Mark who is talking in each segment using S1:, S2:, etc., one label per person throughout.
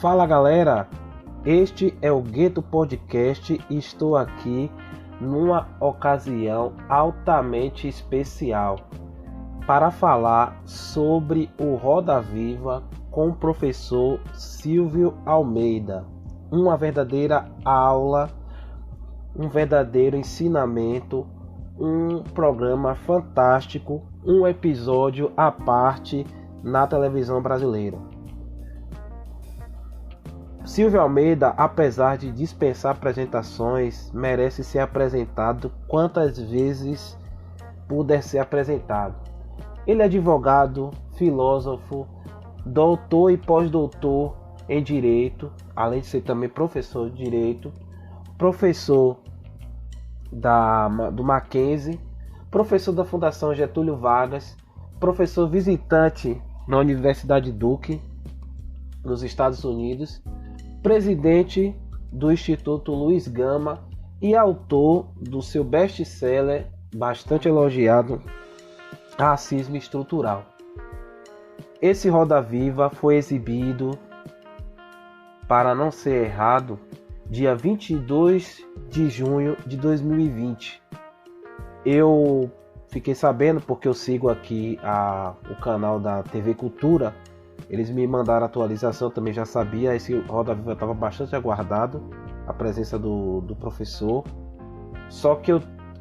S1: Fala galera, este é o Gueto Podcast e estou aqui numa ocasião altamente especial para falar sobre o Roda Viva com o professor Silvio Almeida. Uma verdadeira aula, um verdadeiro ensinamento, um programa fantástico, um episódio à parte na televisão brasileira. Silvio Almeida, apesar de dispensar apresentações, merece ser apresentado quantas vezes puder ser apresentado. Ele é advogado, filósofo, doutor e pós-doutor em Direito, além de ser também professor de Direito, professor do Mackenzie, professor da Fundação Getúlio Vargas, professor visitante na Universidade Duke, nos Estados Unidos, presidente do Instituto Luiz Gama e autor do seu best-seller, bastante elogiado, Racismo Estrutural. Esse Roda Viva foi exibido, para não ser errado, dia 22 de junho de 2020. Eu fiquei sabendo porque eu sigo aqui o canal da TV Cultura. Eles me mandaram a atualização, eu também já sabia. Esse Roda Viva estava bastante aguardado, a presença do professor. Só que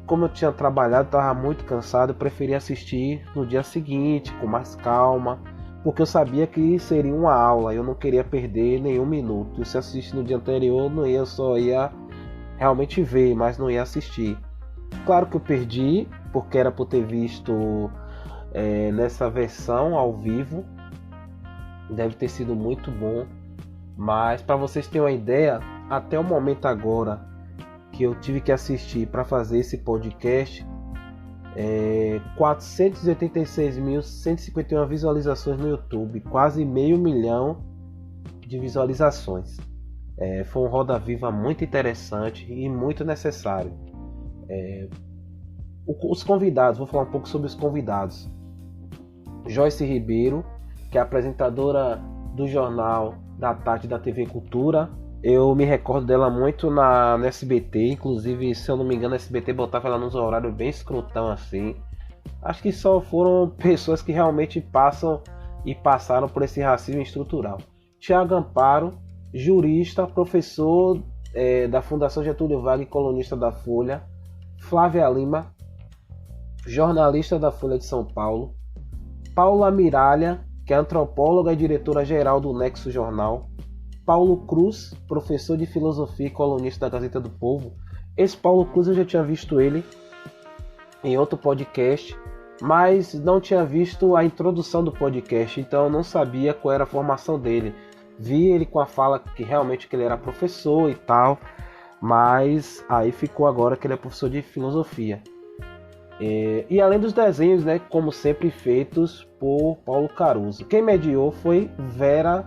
S1: como eu tinha trabalhado, estava muito cansado, eu preferi assistir no dia seguinte, com mais calma, porque eu sabia que seria uma aula, eu não queria perder nenhum minuto. E se assistir no dia anterior, eu só ia realmente ver, mas não ia assistir. Claro que eu perdi, porque era por ter visto nessa versão ao vivo. Deve ter sido muito bom, mas para vocês terem uma ideia, até o momento agora que eu tive que assistir para fazer esse podcast, 486.151 visualizações no YouTube, quase 500 mil de visualizações. Foi um Roda Viva muito interessante e muito necessário. Os convidados, vou falar um pouco sobre os convidados. Joyce Ribeiro, que é apresentadora do jornal da tarde da TV Cultura. Eu me recordo dela muito no SBT, inclusive, se eu não me engano, a SBT botava ela nos horários bem escrotão assim. Acho que só foram pessoas que realmente passaram por esse racismo estrutural. Tiago Amparo, jurista, professor da Fundação Getúlio Vargas e colunista da Folha. Flávia Lima, jornalista da Folha de São Paulo. Paula Miralha, que é antropóloga e diretora-geral do Nexo Jornal. Paulo Cruz, professor de filosofia e colunista da Gazeta do Povo. Esse Paulo Cruz eu já tinha visto ele em outro podcast, mas não tinha visto a introdução do podcast, então eu não sabia qual era a formação dele. Vi ele com a fala que realmente que ele era professor e tal, mas aí ficou agora que ele é professor de filosofia. E além dos desenhos, né, como sempre feitos por Paulo Caruso. Quem mediou foi Vera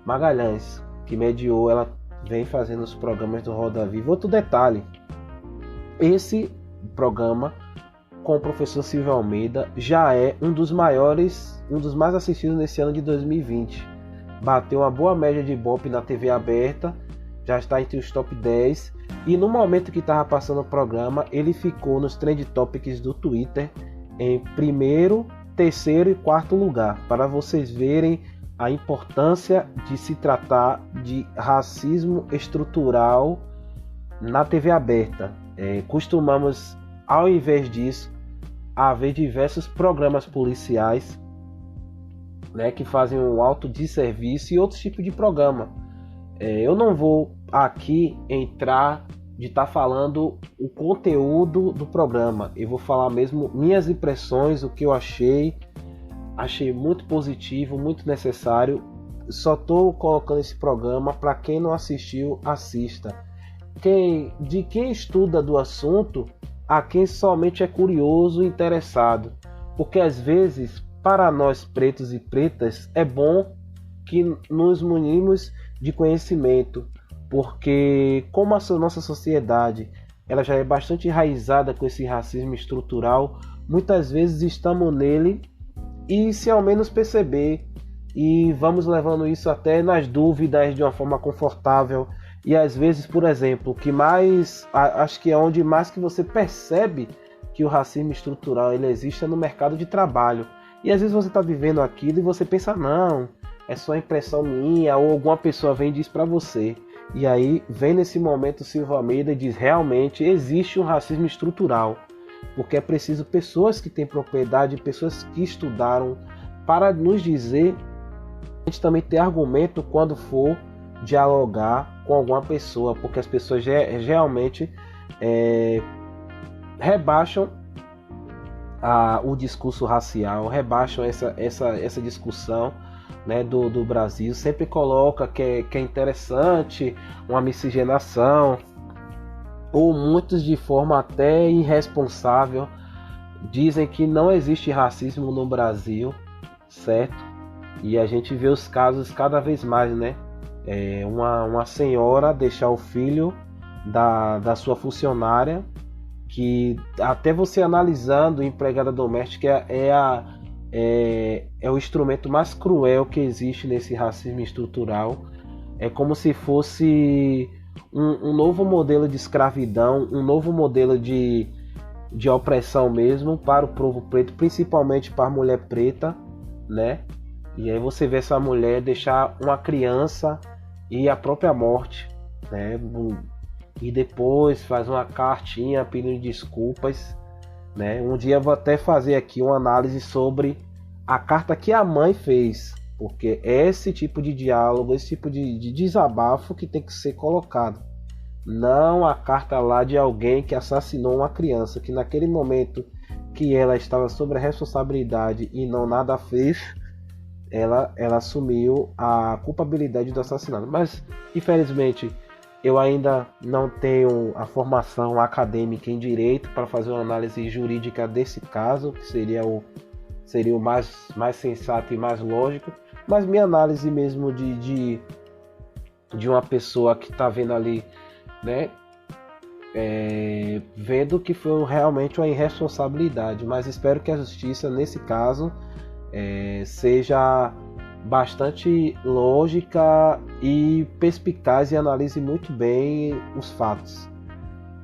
S1: Magalhães, que mediou, ela vem fazendo os programas do Roda Viva. Outro detalhe, esse programa com o professor Silvio Almeida já é um dos mais assistidos nesse ano de 2020. Bateu uma boa média de Ibope na TV aberta, já está entre os top 10. E no momento que estava passando o programa, ele ficou nos Trend Topics do Twitter em primeiro, terceiro e quarto lugar, para vocês verem a importância de se tratar de racismo estrutural na TV aberta. Costumamos, ao invés disso, haver diversos programas policiais, né, que fazem um auto de serviço e outros tipos de programa. Eu não vou aqui entrar de estar falando o conteúdo do programa. Eu vou falar mesmo minhas impressões, o que eu achei muito positivo, muito necessário. Só estou colocando esse programa para quem não assistiu, assista. De quem estuda do assunto a quem somente é curioso e interessado, porque às vezes para nós pretos e pretas é bom que nos munimos de conhecimento, porque como a nossa sociedade ela já é bastante enraizada com esse racismo estrutural, muitas vezes estamos nele e se ao menos perceber e vamos levando isso até nas dúvidas de uma forma confortável. E às vezes, por exemplo, que mais acho que é onde mais que você percebe que o racismo estrutural ele existe é no mercado de trabalho. E às vezes você está vivendo aquilo e você pensa, não, é só impressão minha, ou alguma pessoa vem e diz para você. E aí vem nesse momento o Silvio Almeida e diz, realmente existe um racismo estrutural, porque é preciso pessoas que têm propriedade, pessoas que estudaram, para nos dizer, a gente também ter argumento quando for dialogar com alguma pessoa, porque as pessoas realmente rebaixam o discurso racial, rebaixam essa discussão, né, do Brasil, sempre coloca que é interessante uma miscigenação, ou muitos de forma até irresponsável dizem que não existe racismo no Brasil, certo? E a gente vê os casos cada vez mais, né? Uma senhora deixar o filho da sua funcionária, que até você analisando empregada doméstica é o instrumento mais cruel que existe nesse racismo estrutural. É como se fosse um novo modelo de escravidão, um novo modelo de opressão mesmo para o povo preto, principalmente para a mulher preta, né? E aí você vê essa mulher deixar uma criança e a própria morte, né? E depois faz uma cartinha pedindo desculpas, né? Um dia eu vou até fazer aqui uma análise sobre a carta que a mãe fez, porque é esse tipo de diálogo, esse tipo de desabafo que tem que ser colocado. Não a carta lá de alguém que assassinou uma criança, que naquele momento que ela estava sob a responsabilidade e não nada fez, ela assumiu a culpabilidade do assassinato. Mas, infelizmente, eu ainda não tenho a formação acadêmica em direito para fazer uma análise jurídica desse caso, que seria o mais sensato e mais lógico. Mas minha análise mesmo de uma pessoa que está vendo ali, né, vendo que foi realmente uma irresponsabilidade. Mas espero que a justiça, nesse caso, seja bastante lógica e perspicaz e analise muito bem os fatos.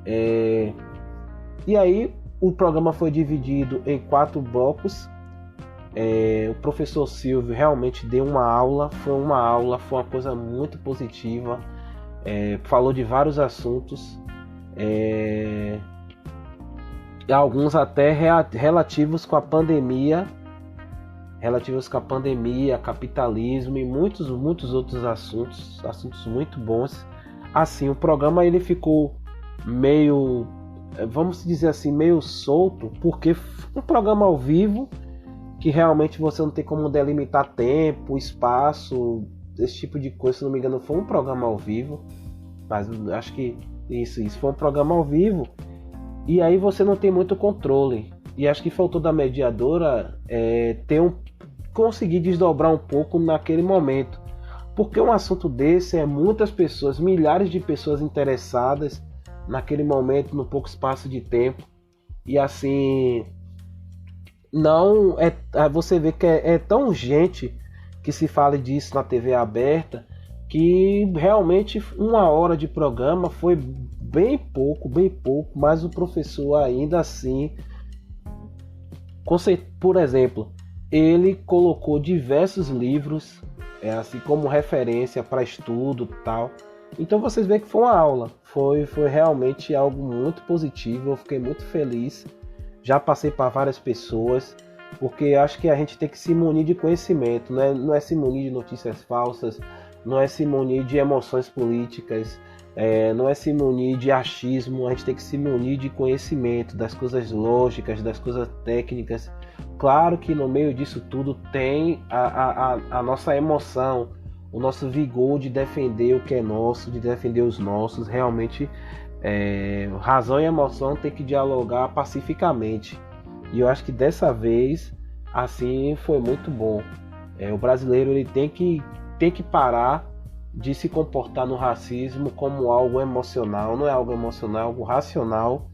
S1: E aí o programa foi dividido em 4 blocos. O professor Silvio realmente deu uma aula, foi uma coisa muito positiva, falou de vários assuntos, alguns até relativos com a pandemia, capitalismo e muitos outros assuntos muito bons. Assim, o programa ele ficou meio, vamos dizer assim, meio solto, porque um programa ao vivo que realmente você não tem como delimitar tempo, espaço, esse tipo de coisa. Se não me engano, foi um programa ao vivo, mas acho que isso foi um programa ao vivo, e aí você não tem muito controle. E acho que faltou da mediadora conseguir desdobrar um pouco naquele momento, porque um assunto desse é muitas pessoas, milhares de pessoas interessadas naquele momento, no pouco espaço de tempo, e assim não você vê que é tão urgente que se fale disso na TV aberta, que realmente 1 hora de programa foi bem pouco, mas o professor ainda assim, por exemplo, ele colocou diversos livros assim como referência para estudo e tal. Então vocês veem que foi uma aula, foi realmente algo muito positivo. Eu fiquei muito feliz, já passei para várias pessoas, porque acho que a gente tem que se munir de conhecimento, né? Não é se munir de notícias falsas, não é se munir de emoções políticas, não é se munir de achismo. A gente tem que se munir de conhecimento, das coisas lógicas, das coisas técnicas. Claro que no meio disso tudo tem a nossa emoção, o nosso vigor de defender o que é nosso, de defender os nossos. Realmente, razão e emoção tem que dialogar pacificamente. E eu acho que dessa vez, assim, foi muito bom. O brasileiro ele tem que parar de se comportar no racismo como algo emocional. Não é algo emocional, é algo racional,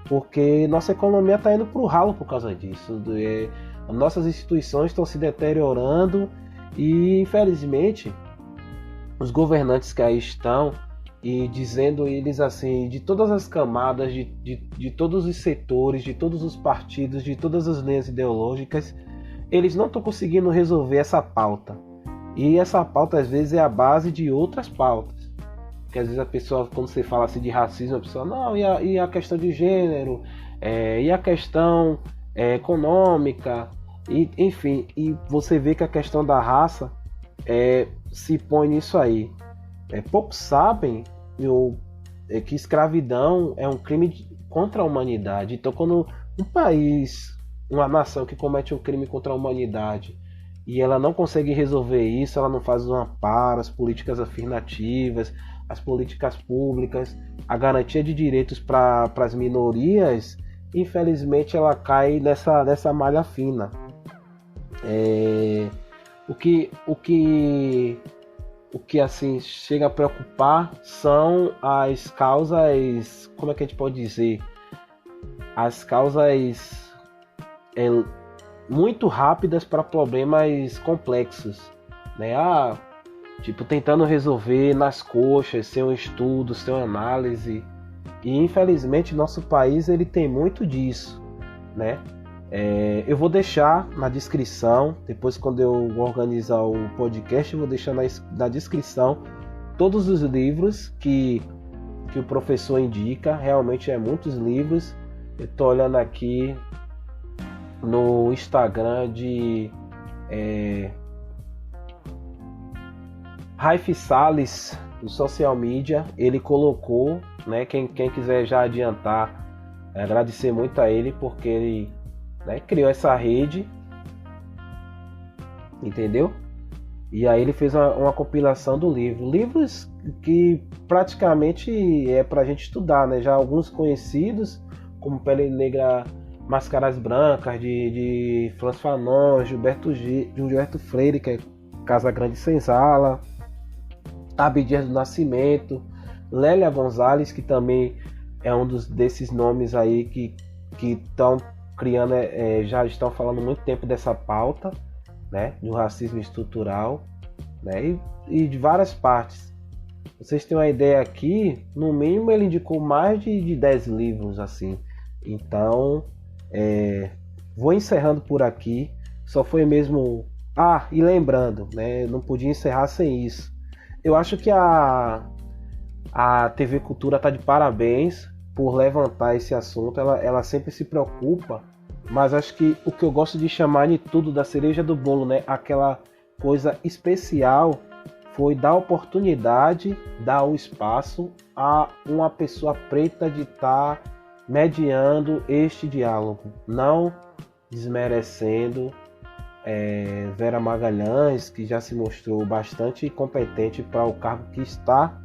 S1: porque nossa economia está indo para o ralo por causa disso. Nossas instituições estão se deteriorando E infelizmente os governantes que aí estão, e dizendo eles assim, de todas as camadas, de todos os setores, de todos os partidos, de todas as linhas ideológicas, eles não estão conseguindo resolver essa pauta. E essa pauta às vezes é a base de outras pautas. Porque às vezes a pessoa, quando você fala assim de racismo, a pessoa, não, e a questão de gênero, e a questão econômica, e, enfim, e você vê que a questão da raça se põe nisso aí. Poucos sabem que escravidão é um crime contra a humanidade. Então, quando um país, uma nação que comete um crime contra a humanidade e ela não consegue resolver isso, ela não faz um amparo, as políticas afirmativas, as políticas públicas, a garantia de direitos para as minorias, infelizmente ela cai nessa malha fina. O que assim chega a preocupar são as causas, como é que a gente pode dizer? As causas muito rápidas para problemas complexos, né? Tipo, tentando resolver nas coxas, sem um estudo, sem uma análise. E infelizmente nosso país ele tem muito disso, né? Eu vou deixar na descrição, depois quando eu organizar o podcast, eu vou deixar na descrição todos os livros que o professor indica. Realmente muitos livros. Eu estou olhando aqui no Instagram de Raif Salles, do Social Media. Ele colocou, né, quem quiser já adiantar, agradecer muito a ele, porque ele criou essa rede, entendeu? E aí ele fez uma compilação do livro. Livros que praticamente é pra gente estudar, né? Já alguns conhecidos, como Pele Negra, Máscaras Brancas, de Franz Fanon, Gilberto Freire, que é Casa Grande Senzala, Abdias do Nascimento, Lélia Gonzalez, que também é um desses nomes aí que estão criando, já estão falando muito tempo dessa pauta, né, do racismo estrutural, né, e de várias partes. Vocês têm uma ideia aqui, no mínimo ele indicou mais de 10 livros assim. Então, vou encerrando por aqui. Só foi mesmo... e lembrando, né, não podia encerrar sem isso. Eu acho que a TV Cultura está de parabéns por levantar esse assunto. Ela sempre se preocupa, mas acho que o que eu gosto de chamar de tudo, da cereja do bolo, né, aquela coisa especial, foi dar oportunidade, dar o espaço a uma pessoa preta de estar mediando este diálogo, não desmerecendo Vera Magalhães, que já se mostrou bastante competente para o cargo que está,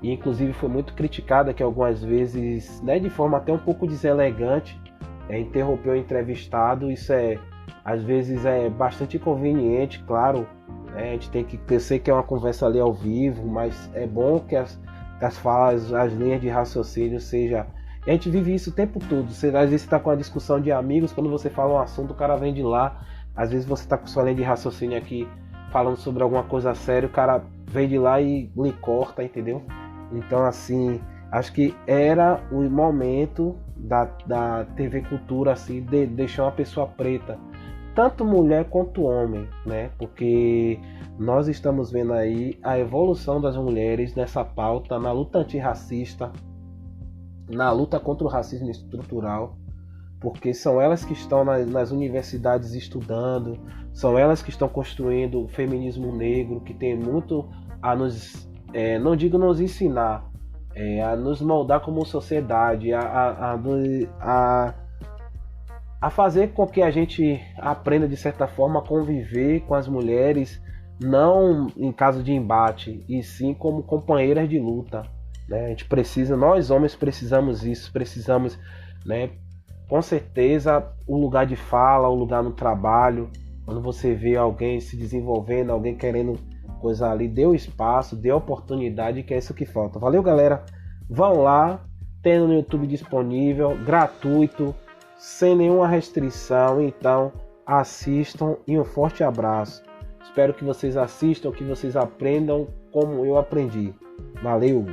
S1: e inclusive foi muito criticada, que algumas vezes, né, de forma até um pouco deselegante, interrompeu o entrevistado. Isso às vezes é bastante inconveniente, claro, né? A gente tem que pensar que é uma conversa ali ao vivo, mas é bom que as falas, as linhas de raciocínio seja... E a gente vive isso o tempo todo. Às vezes você está com uma discussão de amigos, quando você fala um assunto, o cara vem de lá. Às vezes você está com sua linha de raciocínio aqui, falando sobre alguma coisa séria, o cara vem de lá e lhe corta, entendeu? Então, assim, acho que era o momento da TV Cultura, assim, de deixar uma pessoa preta, tanto mulher quanto homem, né? Porque nós estamos vendo aí a evolução das mulheres nessa pauta, na luta antirracista, na luta contra o racismo estrutural, porque são elas que estão nas universidades estudando, são elas que estão construindo o feminismo negro, que tem muito a nos, não digo nos ensinar, a nos moldar como sociedade, a fazer com que a gente aprenda, de certa forma, a conviver com as mulheres, não em caso de embate, e sim como companheiras de luta, né? A gente precisa, nós homens precisamos isso, precisamos, né, com certeza, o lugar de fala, o lugar no trabalho, quando você vê alguém se desenvolvendo, alguém querendo coisa ali, dê o espaço, dê a oportunidade, que é isso que falta. Valeu, galera, vão lá, tem no YouTube disponível, gratuito, sem nenhuma restrição. Então assistam e um forte abraço. Espero que vocês assistam, que vocês aprendam como eu aprendi. Valeu!